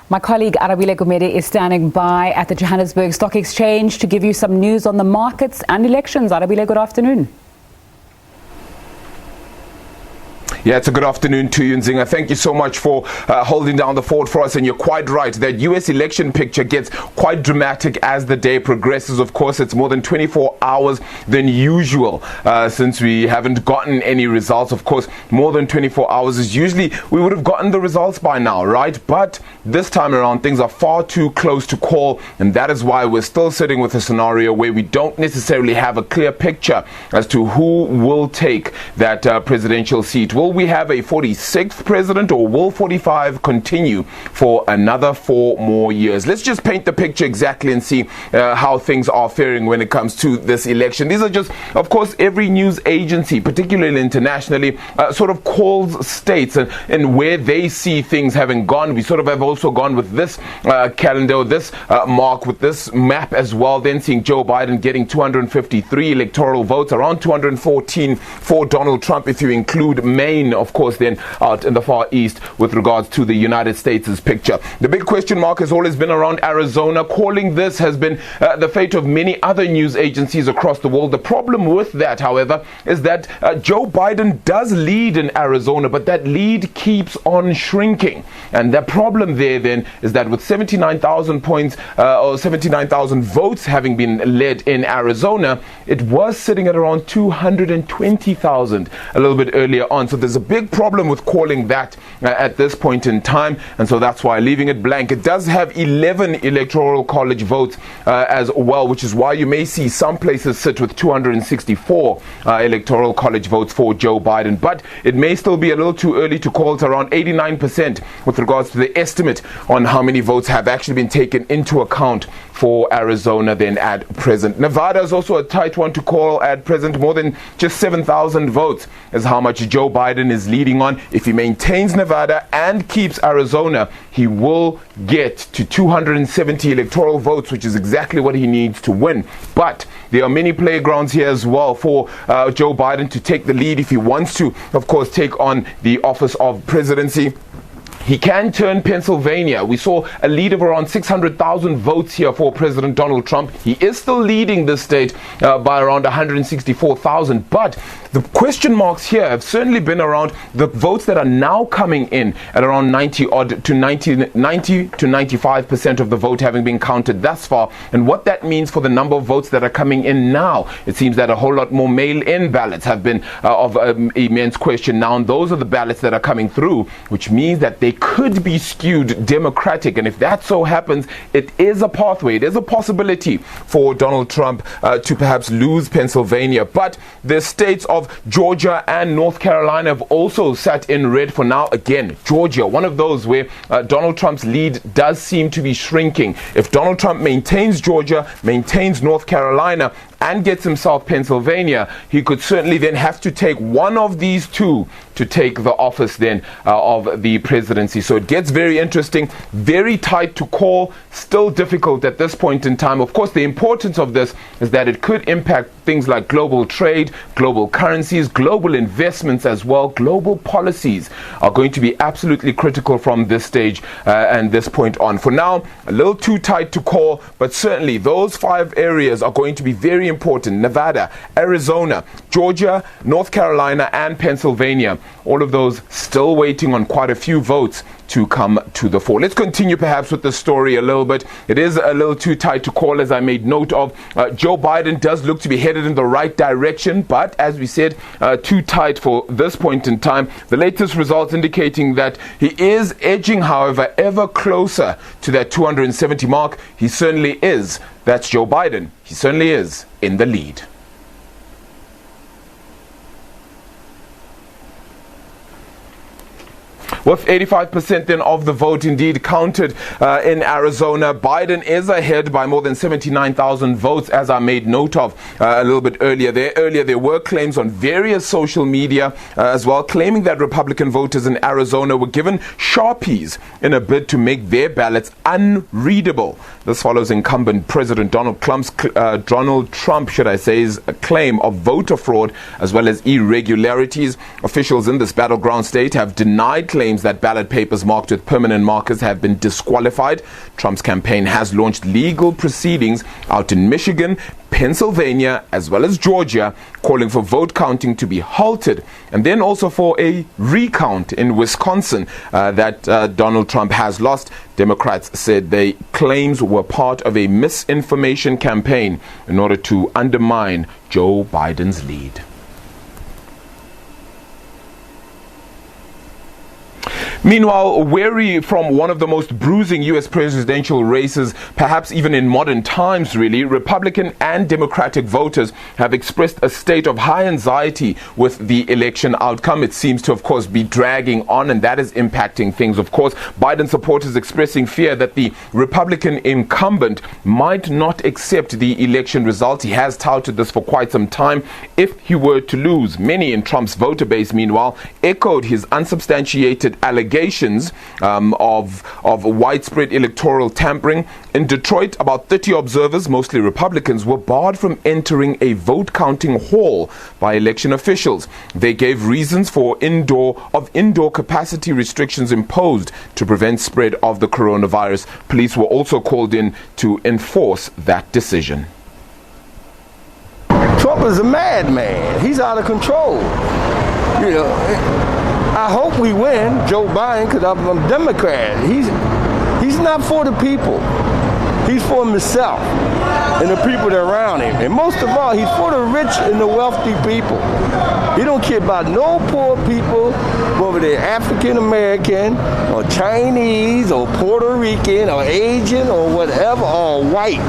My colleague Arabile Gumede is standing by at the Johannesburg Stock Exchange to give you some news on the markets and elections. Arabile, good afternoon. Yeah, it's a good afternoon to you, Nzinga. Thank you so much for holding down the fort for us. And you're quite right. That U.S. election picture gets quite dramatic as the day progresses. Of course, it's more than 24 hours than usual since we haven't gotten any results. Of course, more than 24 hours is usually we would have gotten the results by now, right? But this time around, things are far too close to call. And that is why we're still sitting with a scenario where we don't necessarily have a clear picture as to who will take that presidential seat. Will we have a 46th president, or will 45 continue for another 4 more years? Let's just paint the picture exactly and see how things are faring when it comes to this election. These are just, of course, every news agency, particularly internationally, sort of calls states and where they see things having gone. We sort of have also gone with this calendar, this mark, with this map as well, then seeing Joe Biden getting 253 electoral votes, around 214 for Donald Trump if you include Maine, of course, then out in the far east with regards to the United States' picture. The big question mark has always been around Arizona. Calling this has been the fate of many other news agencies across the world. The problem with that, however, is that Joe Biden does lead in Arizona, but that lead keeps on shrinking. And the problem there then is that with 79,000 points or 79,000 votes having been led in Arizona, it was sitting at around 220,000 a little bit earlier on. So there's a big problem with calling that at this point in time, and so that's why leaving it blank. It does have 11 electoral college votes as well, which is why you may see some places sit with 264 electoral college votes for Joe Biden, but it may still be a little too early to call. It around 89% with regards to the estimate on how many votes have actually been taken into account for Arizona then at present. Nevada is also a tight one to call at present. More than just 7,000 votes is how much Joe Biden is leading on. If he maintains Nevada and keeps Arizona, he will get to 270 electoral votes, which is exactly what he needs to win. But there are many playgrounds here as well for Joe Biden to take the lead if he wants to, of course, take on the office of presidency. He can turn Pennsylvania. We saw a lead of around 600,000 votes here for President Donald Trump. He is still leading the state by around 164,000. But the question marks here have certainly been around the votes that are now coming in at around 90 to 95% of the vote having been counted thus far, and what that means for the number of votes that are coming in now. It seems that a whole lot more mail-in ballots have been of immense question now, and those are the ballots that are coming through, which means that they could be skewed Democratic. And if that so happens, it is a pathway, it is a possibility for Donald Trump to perhaps lose Pennsylvania. But the states of Georgia and North Carolina have also sat in red for now. Again, Georgia, one of those where Donald Trump's lead does seem to be shrinking. If Donald Trump maintains Georgia, maintains North Carolina, and gets himself Pennsylvania, he could certainly then have to take one of these two to take the office then of the presidency. So it gets very interesting, very tight to call, still difficult at this point in time. Of course, the importance of this is that it could impact things like global trade, global currencies, global investments as well. Global policies are going to be absolutely critical from this stage and this point on. For now, a little too tight to call, but certainly those 5 areas are going to be very important. Nevada, Arizona, Georgia, North Carolina, and Pennsylvania. All of those still waiting on quite a few votes to come to the fore. Let's continue perhaps with the story a little bit. It is a little too tight to call, as I made note of. Joe Biden does look to be headed in the right direction, but as we said, too tight for this point in time. The latest results indicating that he is edging, however, ever closer to that 270 mark. He certainly is. That's Joe Biden. He certainly is in the lead. With 85% then of the vote indeed counted in Arizona, Biden is ahead by more than 79,000 votes, as I made note of a little bit earlier. There were claims on various social media as well, claiming that Republican voters in Arizona were given Sharpies in a bid to make their ballots unreadable. This follows incumbent President Donald Trump's claim of voter fraud as well as irregularities. Officials in this battleground state have denied claims claims that ballot papers marked with permanent markers have been disqualified. Trump's campaign has launched legal proceedings out in Michigan, Pennsylvania, as well as Georgia, calling for vote counting to be halted, and then also for a recount in Wisconsin that Donald Trump has lost. Democrats said their claims were part of a misinformation campaign in order to undermine Joe Biden's lead. Meanwhile, wary from one of the most bruising U.S. presidential races, perhaps even in modern times really, Republican and Democratic voters have expressed a state of high anxiety with the election outcome. It seems to, of course, be dragging on, and that is impacting things, of course. Biden supporters expressing fear that the Republican incumbent might not accept the election result. He has touted this for quite some time if he were to lose. Many in Trump's voter base, meanwhile, echoed his unsubstantiated allegations of widespread electoral tampering. In Detroit, about 30 observers, mostly Republicans, were barred from entering a vote counting hall by election officials. They gave reasons for indoor capacity restrictions imposed to prevent spread of the coronavirus. Police were also called in to enforce that decision. Trump is a madman. He's out of control. You know, I hope we win, Joe Biden, because I'm a Democrat. He's not for the people. He's for himself and the people that are around him. And most of all, he's for the rich and the wealthy people. He don't care about no poor people, whether they're African American or Chinese or Puerto Rican or Asian or whatever, or white.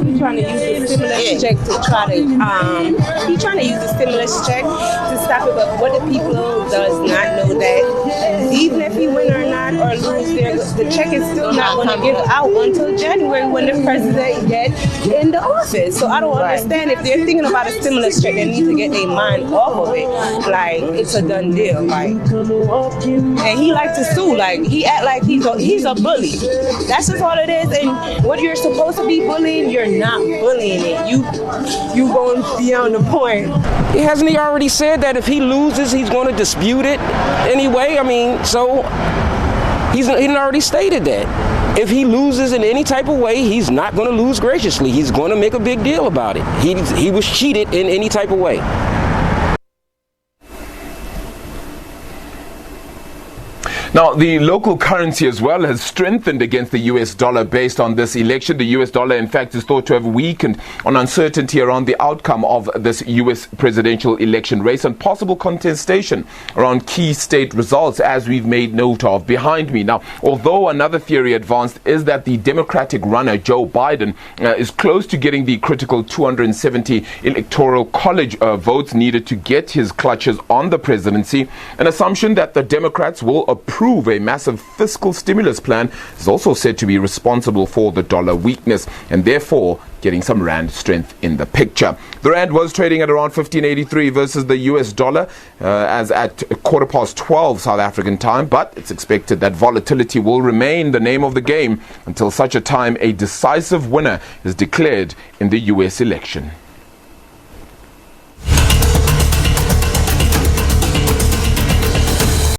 He's trying to use the stimulus check to try to he's trying to use the stimulus check to stop it, but what the people does not know that even if he win or not or lose, the check is still not going to give out until January when the president gets in the office. So I don't understand if they're thinking about a stimulus check, they need to get their mind off of it. Like, it's a done deal. Like, and he likes to sue. Like, he act like he's a bully. That's just all it is. And what you're supposed to be bullying, you're not bullying it. You going beyond the point. Hasn't he already said that if he loses, he's going to dispute it anyway? I mean, so he already stated that. If he loses in any type of way, he's not going to lose graciously. He's going to make a big deal about it. He was cheated in any type of way. Now, the local currency as well has strengthened against the US dollar based on this election. The US dollar, in fact, is thought to have weakened on uncertainty around the outcome of this US presidential election race and possible contestation around key state results, as we've made note of behind me. Now, although another theory advanced is that the Democratic runner, Joe Biden, is close to getting the critical 270 electoral college votes needed to get his clutches on the presidency, an assumption that the Democrats will approve a massive fiscal stimulus plan is also said to be responsible for the dollar weakness and therefore getting some rand strength in the picture. The rand was trading at around 15.83 versus the US dollar as at 12:15 South African time, but it's expected that volatility will remain the name of the game until such a time a decisive winner is declared in the US election.